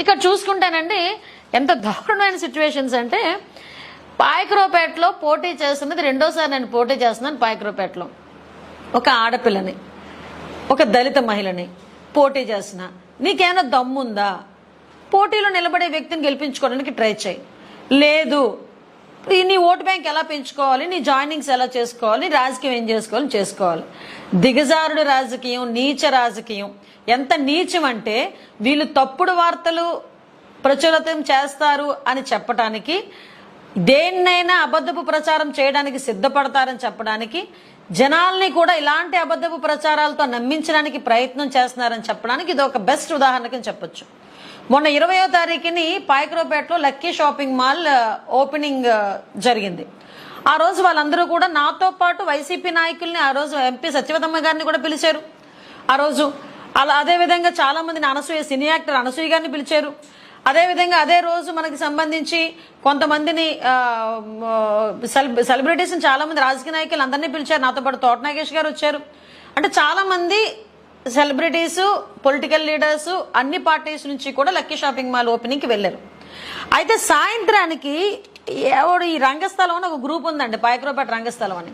ఇక్కడ చూసుకుంటానండి ఎంత దారుణమైన సిచ్యువేషన్స్ అంటే, పాయకరావుపేటలో పోటీ చేస్తున్నది రెండోసారి నేను పోటీ చేస్తున్నాను. పాయకరావుపేటలో ఒక ఆడపిల్లని, ఒక దళిత మహిళని పోటీ చేస్తున్నా. నీకేమైనా దమ్ముందా? పోటీలో నిలబడే వ్యక్తిని గెలిపించుకోవడానికి ట్రై చేయి. లేదు, నీ ఓటు బ్యాంక్ ఎలా పెంచుకోవాలి, నీ జాయినింగ్స్ ఎలా చేసుకోవాలి, రాజకీయం ఏం చేసుకోవాలి. దిగజారుడు రాజకీయం, నీచ రాజకీయం. ఎంత నీచం అంటే, వీళ్ళు తప్పుడు వార్తలు ప్రచురితం చేస్తారు అని చెప్పడానికి, దేన్నైనా అబద్ధపు ప్రచారం చేయడానికి సిద్ధపడతారని చెప్పడానికి, జనాల్ని కూడా ఇలాంటి అబద్ధపు ప్రచారాలతో నమ్మించడానికి ప్రయత్నం చేస్తున్నారని చెప్పడానికి ఇది ఒక బెస్ట్ ఉదాహరణకని చెప్పొచ్చు. మొన్న 20వ తారీఖుని పాయకరావుపేటలో లక్కీ షాపింగ్ మాల్ ఓపెనింగ్ జరిగింది. ఆ రోజు వాళ్ళందరూ కూడా నాతో పాటు వైసీపీ నాయకుల్ని, ఆ రోజు ఎంపీ సత్యవతమ్మ గారిని కూడా పిలిచారు. ఆ రోజు అదేవిధంగా చాలా మందిని, అనసూయ సినీ యాక్టర్ అనసూయ గారిని పిలిచారు. అదేవిధంగా అదే రోజు మనకి సంబంధించి కొంతమందిని సెలబ్రిటీస్, చాలా మంది రాజకీయ నాయకులు అందరినీ పిలిచారు. నాతో పాటు తోట నాగేష్ గారు వచ్చారు. అంటే చాలా మంది సెలబ్రిటీస్, పొలిటికల్ లీడర్స్, అన్ని పార్టీస్ నుంచి కూడా లక్కీ షాపింగ్ మాల్ ఓపెనింగ్కి వెళ్ళారు. అయితే సాయంత్రానికి ఎవడు ఈ రంగస్థలం అని ఒక గ్రూప్ ఉందండి, పాయకరావుపేట రంగస్థలం అని.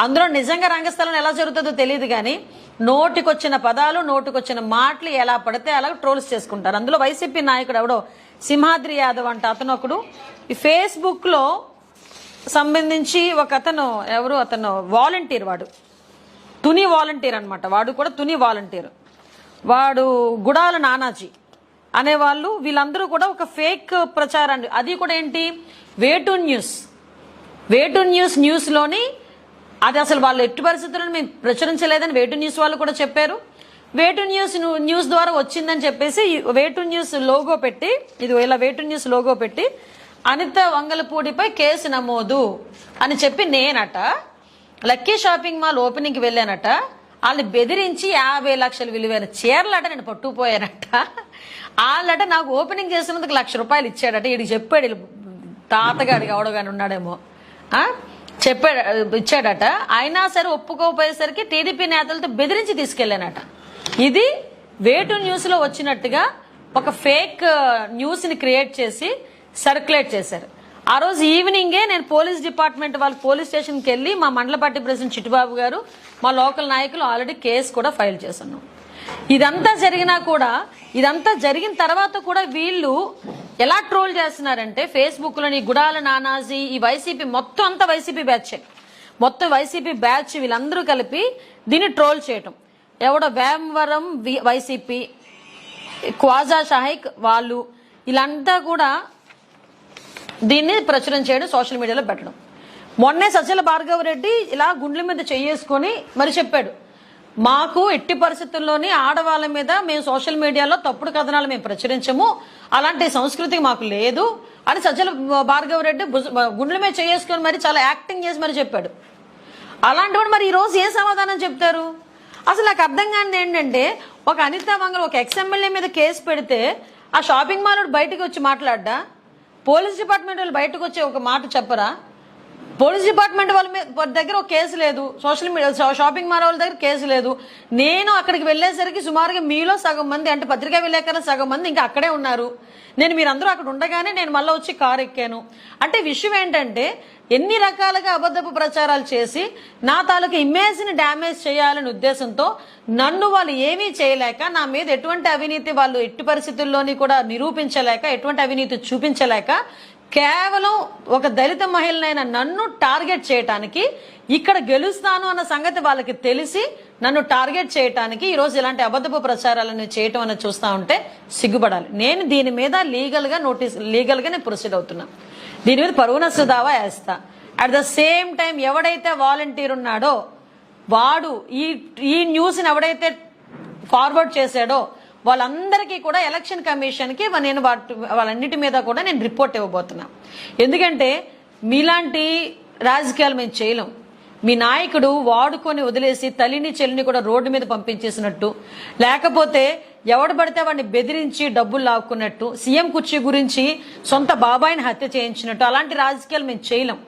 అందులో నిజంగా రంగస్థలం ఎలా జరుగుతుందో తెలియదు కానీ నోటికొచ్చిన పదాలు, నోటికొచ్చిన మాటలు ఎలా పడితే అలా ట్రోల్స్ చేసుకుంటారు. అందులో వైసీపీ నాయకుడు ఎవడో సింహాద్రి యాదవ్ అంట అతను ఒకడు ఈ ఫేస్బుక్ లో సంబంధించి ఒక అతను వాలంటీర్, వాడు తుని వాలంటీర్ అనమాట. వాడు కూడా తుని వాలంటీర్. వాడు గుడాల నానాజీ అనేవాళ్ళు, వీళ్ళందరూ కూడా ఒక ఫేక్ ప్రచారాన్ని, అది కూడా ఏంటి, వేటు న్యూస్ లోని అది అసలు వాళ్ళు ఎట్టి పరిస్థితులను మేము ప్రచురించలేదని వేటు న్యూస్ వాళ్ళు కూడా చెప్పారు. వేటు న్యూస్ ద్వారా వచ్చిందని చెప్పేసి వేటు న్యూస్ లోగో పెట్టి, ఇది ఇలా వేటు న్యూస్ లోగో పెట్టి అనిత వంగలపూడిపై కేసు నమోదు అని చెప్పి నేనట లక్కీ షాపింగ్ మాల్ ఓపెనింగ్కి వెళ్ళానట. వాళ్ళని బెదిరించి 50 లక్షలు విలువైన చీరలట నేను పట్టుకుపోయానట. వాళ్ళట నాకు ఓపెనింగ్ చేసినందుకు ₹1,00,000 ఇచ్చాడట. వీడికి చెప్పాడు, తాతగాడికి ఎవడగాని ఉన్నాడేమో, ఇచ్చాడట. అయినా సరే ఒప్పుకోపోయేసరికి టీడీపీ నేతలతో బెదిరించి తీసుకెళ్లానట. ఇది వేటు న్యూస్ లో వచ్చినట్టుగా ఒక ఫేక్ న్యూస్ ని క్రియేట్ చేసి సర్క్యులేట్ చేశారు. ఆ రోజు ఈవినింగే నేను పోలీస్ డిపార్ట్మెంట్ వాళ్ళ పోలీస్ స్టేషన్కి వెళ్ళి మా మండల పార్టీ ప్రెసిడెంట్ చిట్టుబాబు గారు, మా లోకల్ నాయకులు ఆల్రెడీ కేసు కూడా ఫైల్ చేస్తున్నాం. ఇదంతా జరిగిన తర్వాత కూడా వీళ్ళు ఎలా ట్రోల్ చేస్తున్నారంటే, ఫేస్బుక్ లోని గుడాల నానాజీ, ఈ వైసీపీ మొత్తం అంతా వైసీపీ బ్యాచ్ వీళ్ళందరూ కలిపి దీన్ని ట్రోల్ చేయటం. ఎవడో వేమవరం వైసీపీ, క్వాజా షాహిక్ వాళ్ళు, వీళ్ళంతా కూడా దీన్ని ప్రచురం చేయడం, సోషల్ మీడియాలో పెట్టడం. మొన్నే సజ్జల భార్గవ రెడ్డి ఇలా గుండెల మీద చేసుకొని మరి చెప్పాడు, మాకు ఎట్టి పరిస్థితుల్లోని ఆడవాళ్ళ మీద మేము సోషల్ మీడియాలో తప్పుడు కథనాలు మేము ప్రచురించము, అలాంటి సంస్కృతి మాకు లేదు అని సజ్జల భార్గవ రెడ్డి గుండెల మీద చేసుకొని మరి చాలా యాక్టింగ్ చేసి మరి చెప్పాడు. అలాంటి వాడు మరి ఈ రోజు ఏ సమాధానం చెప్తారు? అసలు నాకు అర్థం కానిది ఏంటంటే, ఒక అనిత వంగల్, ఒక ఎక్స్ఎమ్మెల్యే మీద కేసు పెడితే ఆ షాపింగ్ మాల్ బయటకు వచ్చి మాట్లాడ్డా? పోలీస్ డిపార్ట్మెంట్ వాళ్ళు బయటకు వచ్చి ఒక మాట చెప్పరా? పోలీస్ డిపార్ట్మెంట్ వాళ్ళ దగ్గర ఒక కేసు లేదు, సోషల్ మీడియా షాపింగ్ మాల్ వాళ్ళ దగ్గర కేసు లేదు. నేను అక్కడికి వెళ్లేసరికి సుమారుగా మీలో సగం మంది, అంటే పత్రికా విలేకరులు సగం మంది ఇంకా అక్కడే ఉన్నారు. మీరందరూ అక్కడ ఉండగానే నేను మళ్ళీ వచ్చి కారు ఎక్కాను. అంటే విషయం ఏంటంటే, ఎన్ని రకాలుగా అబద్ధపు ప్రచారాలు చేసి నా తాలూకు ఇమేజ్ ని డ్యామేజ్ చేయాలనే ఉద్దేశంతో నన్ను వాళ్ళు ఏమీ చేయలేక, నా మీద ఎటువంటి అవినీతి వాళ్ళు ఎట్టి పరిస్థితుల్లోని కూడా నిరూపించలేక, ఎటువంటి అవినీతి చూపించలేక, కేవలం ఒక దళిత మహిళనైన నన్ను టార్గెట్ చేయటానికి, ఇక్కడ గెలుస్తాను అన్న సంగతి వాళ్ళకి తెలిసి నన్ను టార్గెట్ చేయటానికి ఈరోజు ఇలాంటి అబద్ధపు ప్రచారాలను చేయటం అనేది చూస్తా ఉంటే సిగ్గుపడాలి. నేను దీని మీద లీగల్ గా నేను ప్రొసీడ్ అవుతున్నా. దీని మీద పరువు నష్ట దావా వేస్తా. అట్ ద సేమ్ టైం ఎవడైతే వాలంటీర్ ఉన్నాడో వాడు ఈ న్యూస్ ని ఎవడైతే ఫార్వర్డ్ చేశాడో వాళ్ళందరికీ కూడా ఎలక్షన్ కమిషన్ కి నేను వాళ్ళన్నిటి మీద కూడా నేను రిపోర్ట్ ఇవ్వబోతున్నా. ఎందుకంటే మీలాంటి రాజకీయాలు మేము చేయలేం. మీ నాయకుడు వాడుకొని వదిలేసి తల్లిని చెల్లిని కూడా రోడ్డు మీద పంపించేసినట్టు, లేకపోతే ఎవడు పడితే వాడిని బెదిరించి డబ్బులు లాక్కున్నట్టు, సీఎం కుర్చీ గురించి సొంత బాబాయిని హత్య చేయించినట్టు, అలాంటి రాజకీయాలు మేము చేయలేం.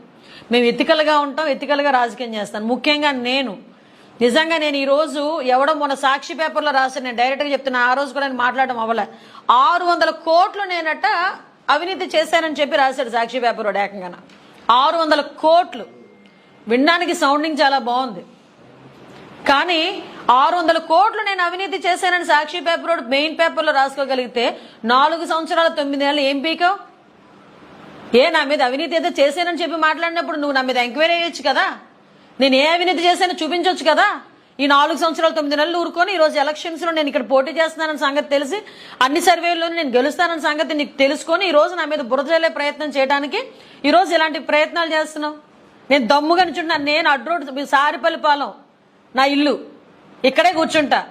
మేము ఎతికలుగా ఉంటాం, ఎతికలుగా రాజకీయం చేస్తాను. ముఖ్యంగా నిజంగా నేను ఈ రోజు ఎవడో మొన్న సాక్షి పేపర్లో రాశాను, నేను డైరెక్ట్గా చెప్తున్నా, ఆ రోజు కూడా నేను మాట్లాడడం అవ్వలే. 600 కోట్లు నేనట అవినీతి చేశానని చెప్పి రాశాడు సాక్షి పేపర్ వాడు ఏకంగా. 600 కోట్లు వినడానికి సౌండింగ్ చాలా బాగుంది, కానీ 600 కోట్లు నేను అవినీతి చేశానని సాక్షి పేపర్ వాడు మెయిన్ పేపర్లో రాసుకోగలిగితే 4 సంవత్సరాల 9 నెలలు ఏం పీకావు? నా మీద అవినీతి ఏదో చేశానని చెప్పి మాట్లాడినప్పుడు నువ్వు నా మీద ఎంక్వైరీ చేయొచ్చు కదా, నేను ఏ అవినీతి చేశానో చూపించవచ్చు కదా. ఈ 4 సంవత్సరాలు 9 నెలలు ఊరుకొని ఈరోజు ఎలక్షన్స్ లో నేను ఇక్కడ పోటీ చేస్తున్నానని సంగతి తెలిసి, అన్ని సర్వేల్లోనూ నేను గెలుస్తానని సంగతి నీకు తెలుసుకొని ఈ రోజు నా మీద బురద జల్లే ప్రయత్నం చేయడానికి ఈ రోజు ఇలాంటి ప్రయత్నాలు చేస్తున్నావు. నేను దమ్ముగా నిల్చుంటున్నాను, నేను అడ్రోడ్ సారిపల్లి పాలెం నా ఇల్లు, ఇక్కడే కూర్చుంటా.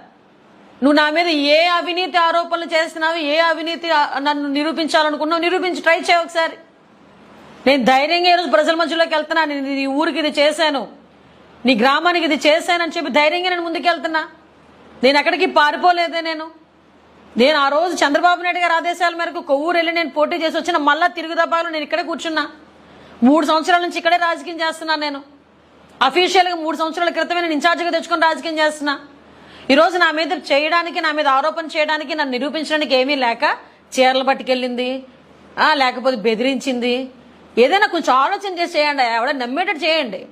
నువ్వు నా మీద ఏ అవినీతి ఆరోపణలు చేస్తున్నావు, ఏ అవినీతి నన్ను నిరూపించాలనుకున్నావు, నిరూపించి ట్రై చేయ ఒకసారి. నేను ధైర్యంగా ఈరోజు ప్రజల మధ్యలోకి వెళ్తున్నా, నీ ఊరికి ఇది చేశాను, నీ గ్రామానికి ఇది చేశానని చెప్పి ధైర్యంగా నేను ముందుకెళ్తున్నా. నేను ఎక్కడికి పారిపోలేదే. నేను ఆ రోజు చంద్రబాబు నాయుడు గారి ఆదేశాల మేరకు కొవ్వూరు వెళ్ళి నేను పోటీ చేసి వచ్చిన మళ్ళా తిరుగుదబాలు నేను ఇక్కడే కూర్చున్నా. 3 సంవత్సరాల నుంచి ఇక్కడే రాజకీయం చేస్తున్నాను. నేను అఫీషియల్గా 3 సంవత్సరాల క్రితమే నేను ఇన్ఛార్జిగా తెచ్చుకొని రాజకీయం చేస్తున్నా. ఈరోజు నా మీద చేయడానికి, నా మీద ఆరోపణ చేయడానికి, నన్ను నిరూపించడానికి ఏమీ లేక చీరలు పట్టుకెళ్ళింది, లేకపోతే బెదిరించింది. ఏదైనా కొంచెం ఆలోచన చేసి చేయండి, ఎవడైనా నమ్మేటట్టు చేయండి.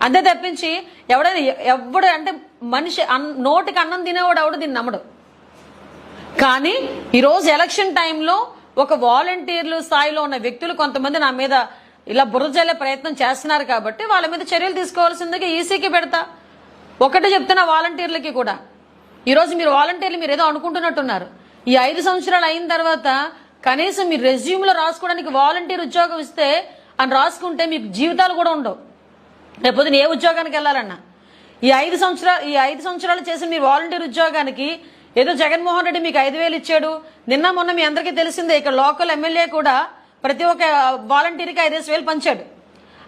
అంతే తప్పించి ఎవడు అంటే మనిషి నోటికి అన్నం తినేవాడు ఎవడు దీన్ని నమ్మడు. కానీ ఈరోజు ఎలక్షన్ టైంలో ఒక వాలంటీర్లు స్థాయిలో ఉన్న వ్యక్తులు కొంతమంది నా మీద ఇలా బురద జల్లే ప్రయత్నం చేస్తున్నారు కాబట్టి వాళ్ళ మీద చర్యలు తీసుకోవాల్సిందిగా ఈసీకి పెడతా. ఒకటే చెప్తున్నా వాలంటీర్లకి కూడా, ఈరోజు మీరు వాలంటీర్లు మీరు ఏదో అనుకుంటున్నట్టున్నారు. ఈ 5 సంవత్సరాలు అయిన తర్వాత కనీసం మీ రెజ్యూమ్లో రాసుకోవడానికి వాలంటీర్ ఉద్యోగం ఇస్తే అని రాసుకుంటే మీకు జీవితాలు కూడా ఉండవు. లేకపోతే ఏ ఉద్యోగానికి వెళ్ళాలన్నా ఈ 5 సంవత్సరాలు చేసిన మీ వాలంటీర్ ఉద్యోగానికి ఏదో జగన్మోహన్ రెడ్డి మీకు 5,000 ఇచ్చాడు. నిన్న మొన్న మీ అందరికీ తెలిసిందే, ఇక్కడ లోకల్ ఎమ్మెల్యే కూడా ప్రతి ఒక్క వాలంటీర్కి 5,000 పంచాడు.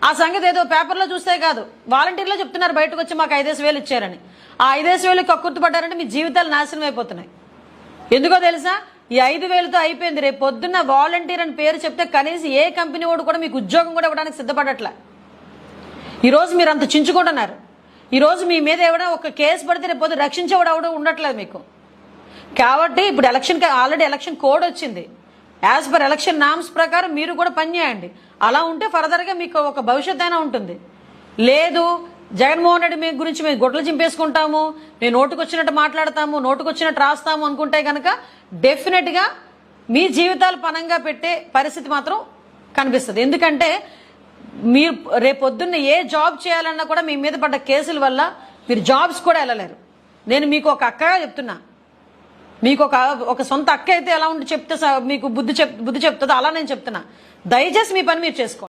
ఆ సంగతి ఏదో పేపర్లో చూస్తే కాదు, వాలంటీర్లో చెప్తున్నారు బయటకు వచ్చి మాకు 5,000 ఇచ్చారని. ఆ 5,000 కక్కుర్తుపడ్డారంటే మీ జీవితాలు నాశనం అయిపోతున్నాయి. ఎందుకో తెలుసా? ఈ 5,000తో అయిపోయింది. రేపు పొద్దున్న వాలంటీర్ అని పేరు చెప్తే కనీసం ఏ కంపెనీ వాడు కూడా మీకు ఉద్యోగం కూడా ఇవ్వడానికి సిద్ధపడట్లే. ఈరోజు మీరు అంత చించుకుంటున్నారు. ఈరోజు మీ మీద ఎవడో ఒక కేసు పడితే రేపు పొద్దున రక్షించేవాడు ఎవడో ఉండట్లేదు మీకు. కాబట్టి ఇప్పుడు ఆల్రెడీ ఎలక్షన్ కోడ్ వచ్చింది. యాజ్ పర్ ఎలక్షన్ నామ్స్ ప్రకారం మీరు కూడా పనిచేయండి. అలా ఉంటే ఫర్దర్గా మీకు ఒక భవిష్యత్ అయినా ఉంటుంది. లేదు జగన్మోహన్ రెడ్డి మీ గురించి మేము గొడ్లు చింపేసుకుంటాము, మేము నోటుకొచ్చినట్టు మాట్లాడతాము, నోటుకొచ్చినట్టు రాస్తాము అనుకుంటే కనుక డెఫినెట్గా మీ జీవితాలు పనంగా పెట్టే పరిస్థితి మాత్రం కనిపిస్తుంది. ఎందుకంటే మీరు రేపొద్దున్న ఏ జాబ్ చేయాలన్నా కూడా మీ మీద పడ్డ కేసుల వల్ల మీరు జాబ్స్ కూడా వెళ్ళలేరు. నేను మీకు ఒక అక్కగా చెప్తున్నా, మీకు ఒక సొంత అక్క అయితే ఎలా ఉండి చెప్తే మీకు బుద్ధి చెప్తుందో అలా నేను చెప్తున్నా. దయచేసి మీ పని మీరు చేసుకోండి.